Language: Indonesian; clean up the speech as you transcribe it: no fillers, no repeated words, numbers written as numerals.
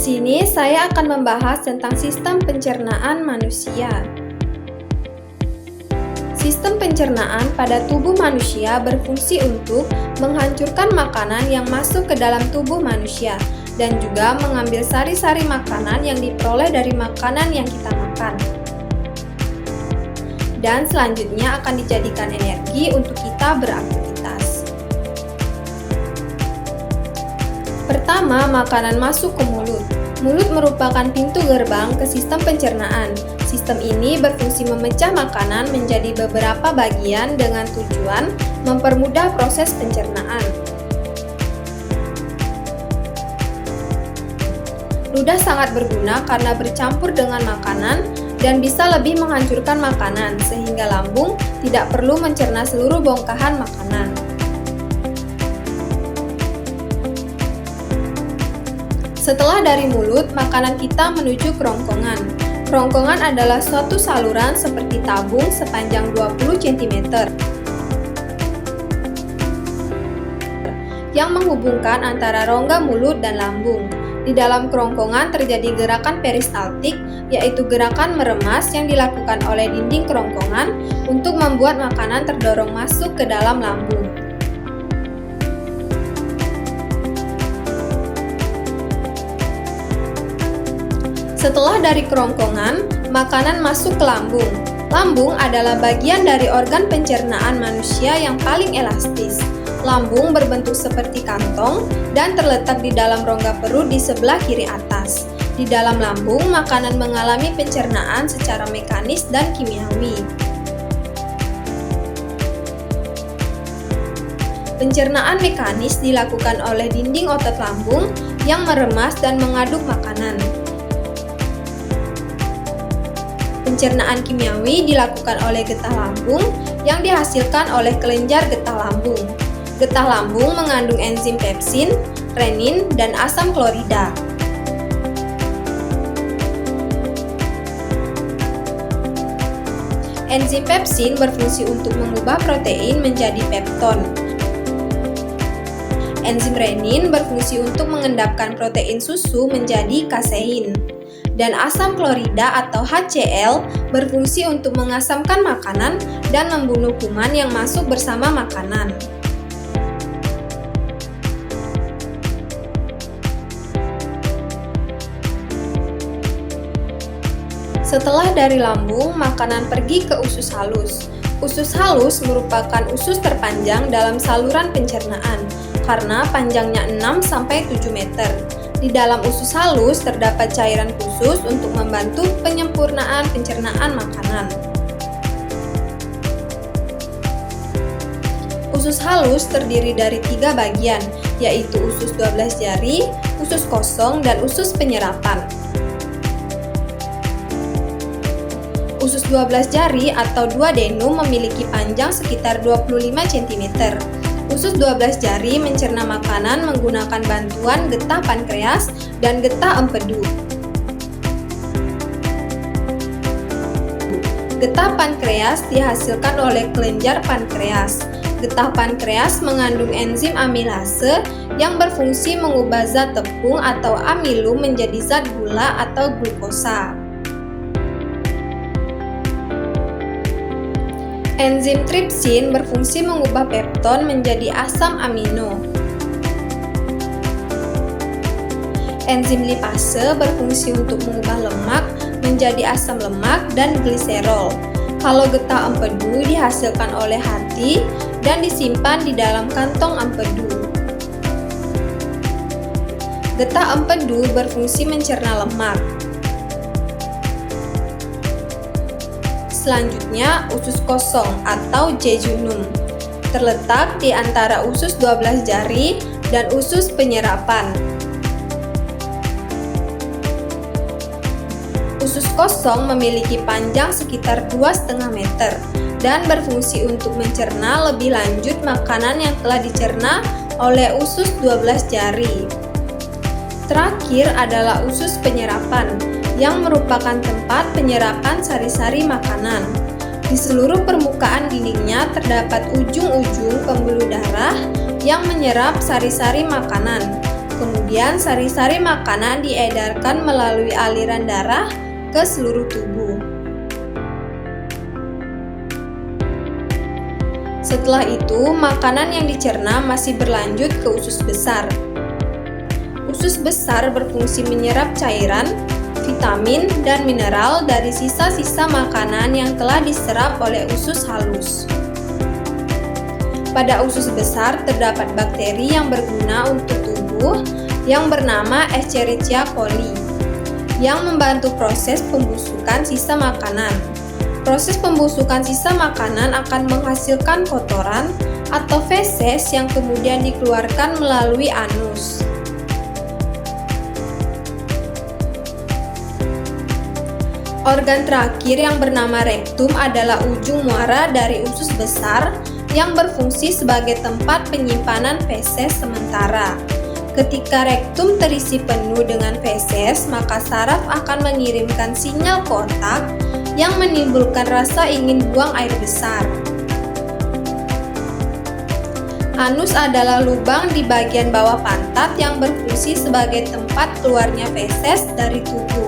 sini saya akan membahas tentang sistem pencernaan manusia. Sistem pencernaan pada tubuh manusia berfungsi untuk menghancurkan makanan yang masuk ke dalam tubuh manusia dan juga mengambil sari-sari makanan yang diperoleh dari makanan yang kita makan. Dan selanjutnya akan dijadikan energi untuk kita beraktivitas. Pertama, makanan masuk ke mulut. Mulut merupakan pintu gerbang ke sistem pencernaan. Sistem ini berfungsi memecah makanan menjadi beberapa bagian dengan tujuan mempermudah proses pencernaan. Ludah sangat berguna karena bercampur dengan makanan dan bisa lebih menghancurkan makanan, sehingga lambung tidak perlu mencerna seluruh bongkahan makanan. Setelah dari mulut, makanan kita menuju kerongkongan. Kerongkongan adalah suatu saluran seperti tabung sepanjang 20 cm yang menghubungkan antara rongga mulut dan lambung. Di dalam kerongkongan terjadi gerakan peristaltik, yaitu gerakan meremas yang dilakukan oleh dinding kerongkongan untuk membuat makanan terdorong masuk ke dalam lambung. Setelah dari kerongkongan, makanan masuk ke lambung. Lambung adalah bagian dari organ pencernaan manusia yang paling elastis. Lambung berbentuk seperti kantong dan terletak di dalam rongga perut di sebelah kiri atas. Di dalam lambung, makanan mengalami pencernaan secara mekanis dan kimiawi. Pencernaan mekanis dilakukan oleh dinding otot lambung yang meremas dan mengaduk makanan. Pencernaan kimiawi dilakukan oleh getah lambung yang dihasilkan oleh kelenjar getah lambung. Getah lambung mengandung enzim pepsin, renin, dan asam klorida. Enzim pepsin berfungsi untuk mengubah protein menjadi pepton. Enzim renin berfungsi untuk mengendapkan protein susu menjadi kasein. Dan asam klorida atau HCl berfungsi untuk mengasamkan makanan dan membunuh kuman yang masuk bersama makanan. Setelah dari lambung, makanan pergi ke usus halus. Usus halus merupakan usus terpanjang dalam saluran pencernaan karena panjangnya 6-7 meter. Di dalam usus halus terdapat cairan khusus untuk membantu penyempurnaan pencernaan makanan. Usus halus terdiri dari 3 bagian, yaitu usus 12 jari, usus kosong, dan usus penyerapan. Usus 12 jari atau duodenum memiliki panjang sekitar 25 cm. Usus 12 jari mencerna makanan menggunakan bantuan getah pankreas dan getah empedu. Getah pankreas dihasilkan oleh kelenjar pankreas. Getah pankreas mengandung enzim amilase yang berfungsi mengubah zat tepung atau amilum menjadi zat gula atau glukosa. Enzim tripsin berfungsi mengubah pepton menjadi asam amino. Enzim lipase berfungsi untuk mengubah lemak menjadi asam lemak dan gliserol. Kalau getah empedu dihasilkan oleh hati dan disimpan di dalam kantong empedu. Getah empedu berfungsi mencerna lemak. Selanjutnya, usus kosong atau jejunum terletak di antara usus 12 jari dan usus penyerapan. Usus kosong memiliki panjang sekitar 2,5 meter dan berfungsi untuk mencerna lebih lanjut makanan yang telah dicerna oleh usus 12 jari. Terakhir adalah usus penyerapan, yang merupakan tempat penyerapan sari-sari makanan. Di seluruh permukaan dindingnya terdapat ujung-ujung pembuluh darah yang menyerap sari-sari makanan. Kemudian sari-sari makanan diedarkan melalui aliran darah ke seluruh tubuh. Setelah itu, makanan yang dicerna masih berlanjut ke usus besar. Usus besar berfungsi menyerap cairan, vitamin, dan mineral dari sisa-sisa makanan yang telah diserap oleh usus halus. Pada usus besar terdapat bakteri yang berguna untuk tubuh yang bernama Escherichia coli yang membantu proses pembusukan sisa makanan. Proses pembusukan sisa makanan akan menghasilkan kotoran atau feses yang kemudian dikeluarkan melalui anus. Organ terakhir yang bernama rektum adalah ujung muara dari usus besar yang berfungsi sebagai tempat penyimpanan feses sementara. Ketika rektum terisi penuh dengan feses, maka saraf akan mengirimkan sinyal ke otak yang menimbulkan rasa ingin buang air besar. Anus adalah lubang di bagian bawah pantat yang berfungsi sebagai tempat keluarnya feses dari tubuh.